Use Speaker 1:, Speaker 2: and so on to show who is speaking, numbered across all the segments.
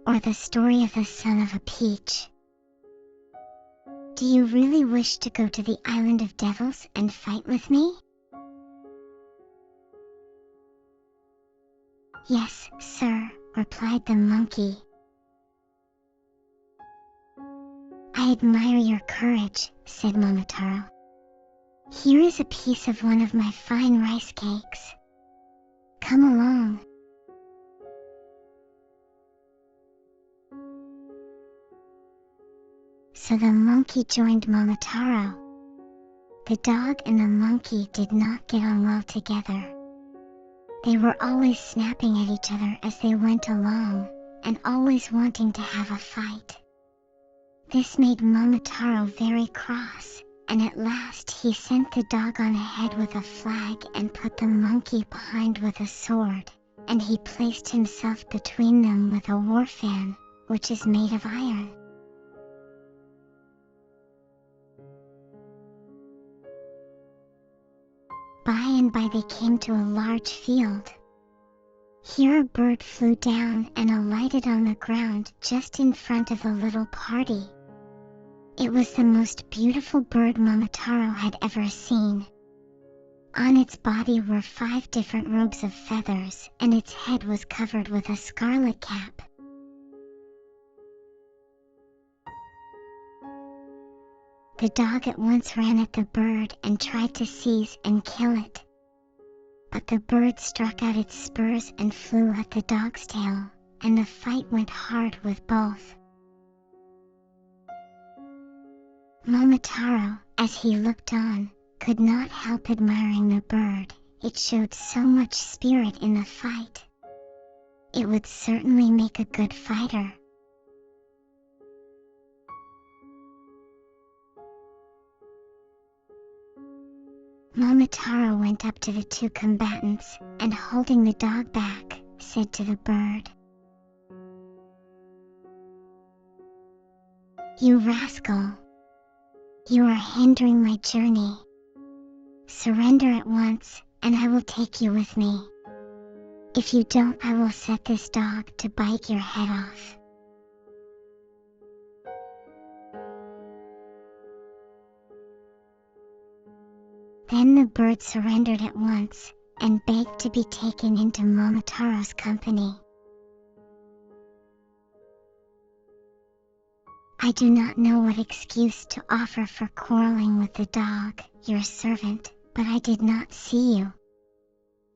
Speaker 1: or the story of the son of a peach. Do you really wish to go to the island of devils and fight with me? Yes, sir, replied the monkey. I admire your courage, said Momotaro. Here is a piece of one of my fine rice cakes. Come along. So the monkey joined Momotaro. The dog and the monkey did not get on well together. They were always snapping at each other as they went along, and always wanting to have a fight. This made Momotaro very cross, and at last he sent the dog on ahead with a flag and put the monkey behind with a sword, and he placed himself between them with a war fan, which is made of iron. By and by they came to a large field. Here a bird flew down and alighted on the ground just in front of the little party. It was the most beautiful bird Momotaro had ever seen. On its body were 5 different robes of feathers, and its head was covered with a scarlet cap. The dog at once ran at the bird and tried to seize and kill it. But the bird struck out its spurs and flew at the dog's tail, and the fight went hard with both. Momotaro, as he looked on, could not help admiring the bird. It showed so much spirit in the fight. It would certainly make a good fighter. Momotaro went up to the 2 combatants, and holding the dog back, said to the bird, "You rascal! You are hindering my journey. Surrender at once, and I will take you with me. If you don't, I will set this dog to bite your head off." Then the bird surrendered at once, and begged to be taken into Momotaro's company. "I do not know what excuse to offer for quarreling with the dog, your servant, but I did not see you.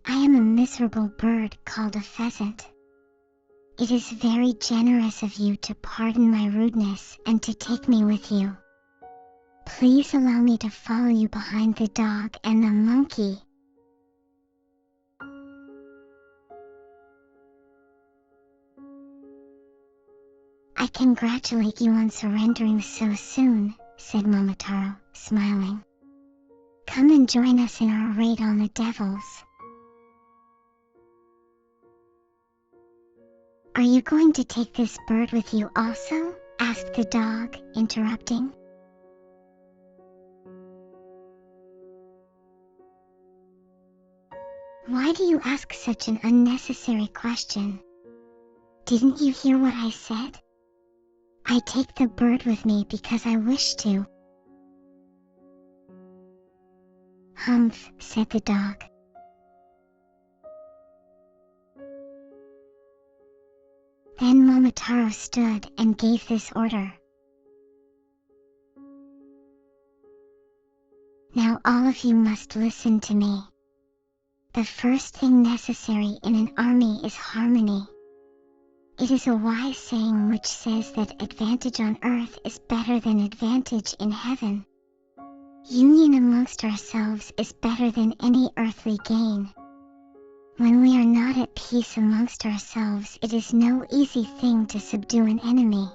Speaker 1: I am a miserable bird called a pheasant. It is very generous of you to pardon my rudeness and to take me with you. Please allow me to follow you behind the dog and the monkey." "I congratulate you on surrendering so soon," said Momotaro, smiling. "Come and join us in our raid on the devils." "Are you going to take this bird with you also?" asked the dog, interrupting. "Why do you ask such an unnecessary question? Didn't you hear what I said? I take the bird with me because I wish to." "Humph," said the dog. Then Momotaro stood and gave this order. "Now all of you must listen to me. The first thing necessary in an army is harmony. It is a wise saying which says that advantage on earth is better than advantage in heaven. Union amongst ourselves is better than any earthly gain. When we are not at peace amongst ourselves, it is no easy thing to subdue an enemy.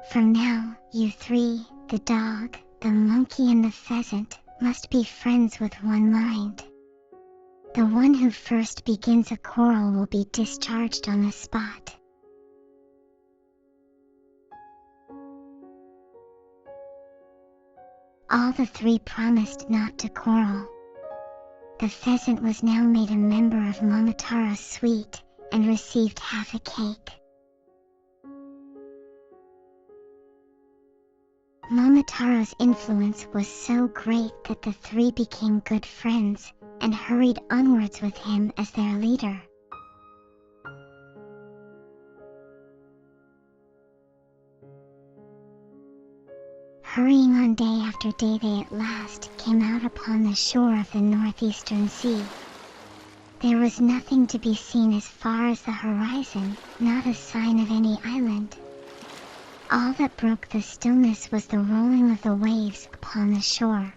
Speaker 1: From now, you 3, the dog, the monkey and the pheasant, must be friends with one mind. The one who first begins a quarrel will be discharged on the spot." All the 3 promised not to quarrel. The pheasant was now made a member of Momotaro's suite, and received half a cake. Momotaro's influence was so great that the three became good friends and hurried onwards with him as their leader. Hurrying on day after day, they at last came out upon the shore of the northeastern sea. There was nothing to be seen as far as the horizon, not a sign of any island. All that broke the stillness was the rolling of the waves upon the shore.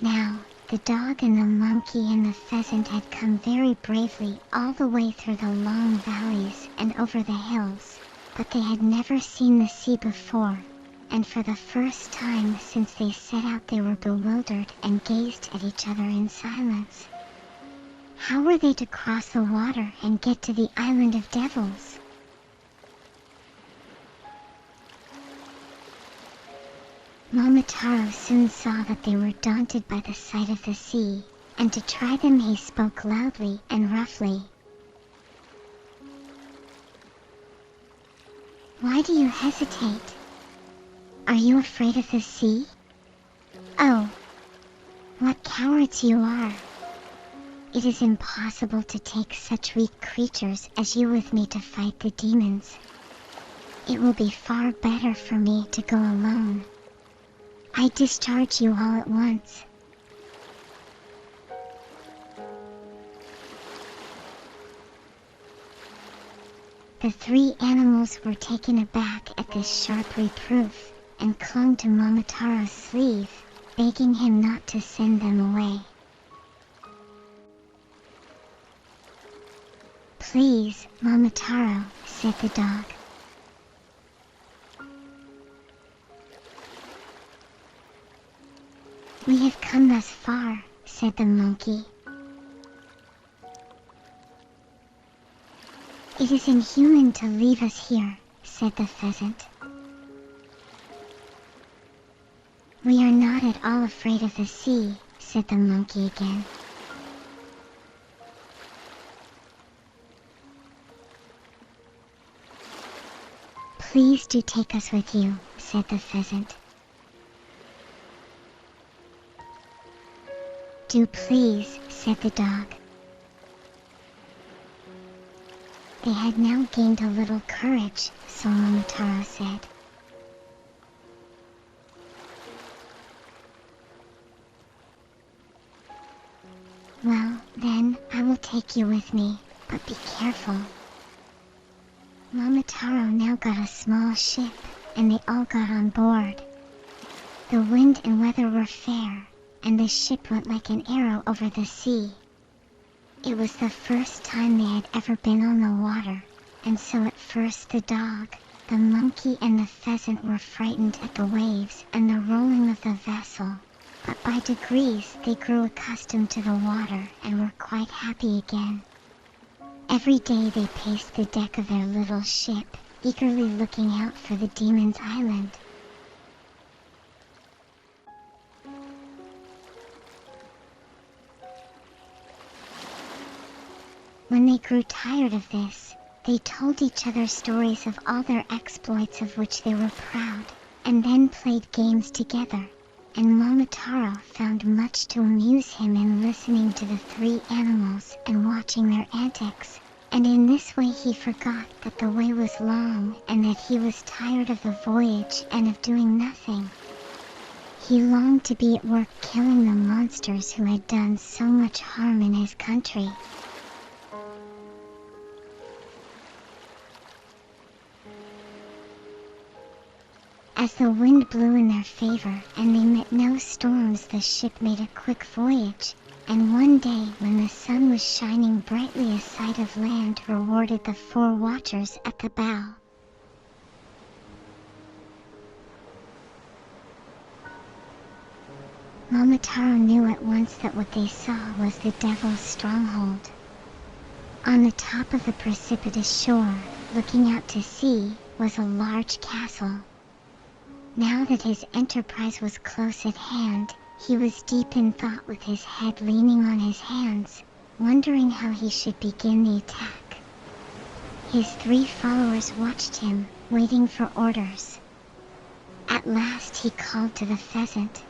Speaker 1: Now, the dog and the monkey and the pheasant had come very bravely all the way through the long valleys and over the hills, but they had never seen the sea before, and for the first time since they set out they were bewildered and gazed at each other in silence. How were they to cross the water and get to the island of devils? Momotaro soon saw that they were daunted by the sight of the sea, and to try them he spoke loudly and roughly. "Why do you hesitate? Are you afraid of the sea? Oh, what cowards you are! It is impossible to take such weak creatures as you with me to fight the demons. It will be far better for me to go alone. I discharge you all at once." The three animals were taken aback at this sharp reproof, and clung to Momotaro's sleeve, begging him not to send them away. "Please, Momotaro," said the dog. "We have come thus far," said the monkey. "It is inhuman to leave us here," said the pheasant. "We are not at all afraid of the sea," said the monkey again. "Please do take us with you," said the pheasant. "Do please," said the dog. They had now gained a little courage, so Momotaro said, "Well, then, I will take you with me, but be careful." Momotaro now got a small ship, and they all got on board. The wind and weather were fair, and the ship went like an arrow over the sea. It was the first time they had ever been on the water, and so at first the dog, the monkey and the pheasant were frightened at the waves and the rolling of the vessel, but by degrees they grew accustomed to the water and were quite happy again. Every day they paced the deck of their little ship, eagerly looking out for the demon's island. When they grew tired of this, they told each other stories of all their exploits of which they were proud, and then played games together, and Momotaro found much to amuse him in listening to the three animals and watching their antics, and in this way he forgot that the way was long and that he was tired of the voyage and of doing nothing. He longed to be at work killing the monsters who had done so much harm in his country. As the wind blew in their favor and they met no storms, the ship made a quick voyage, and one day when the sun was shining brightly, a sight of land rewarded the four watchers at the bow. Momotaro knew at once that what they saw was the devil's stronghold. On the top of the precipitous shore, looking out to sea, was a large castle. Now that his enterprise was close at hand, he was deep in thought with his head leaning on his hands, wondering how he should begin the attack. His 3 followers watched him, waiting for orders. At last he called to the pheasant.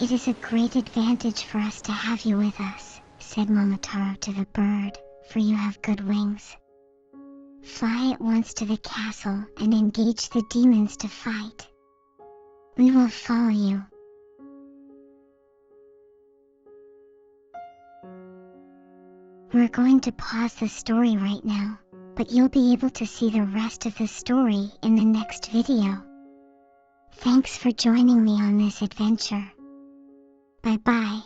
Speaker 1: "It is a great advantage for us to have you with us," said Momotaro to the bird, "for you have good wings. Fly at once to the castle and engage the demons to fight. We will follow you." We're going to pause the story right now, but you'll be able to see the rest of the story in the next video. Thanks for joining me on this adventure. Bye-bye.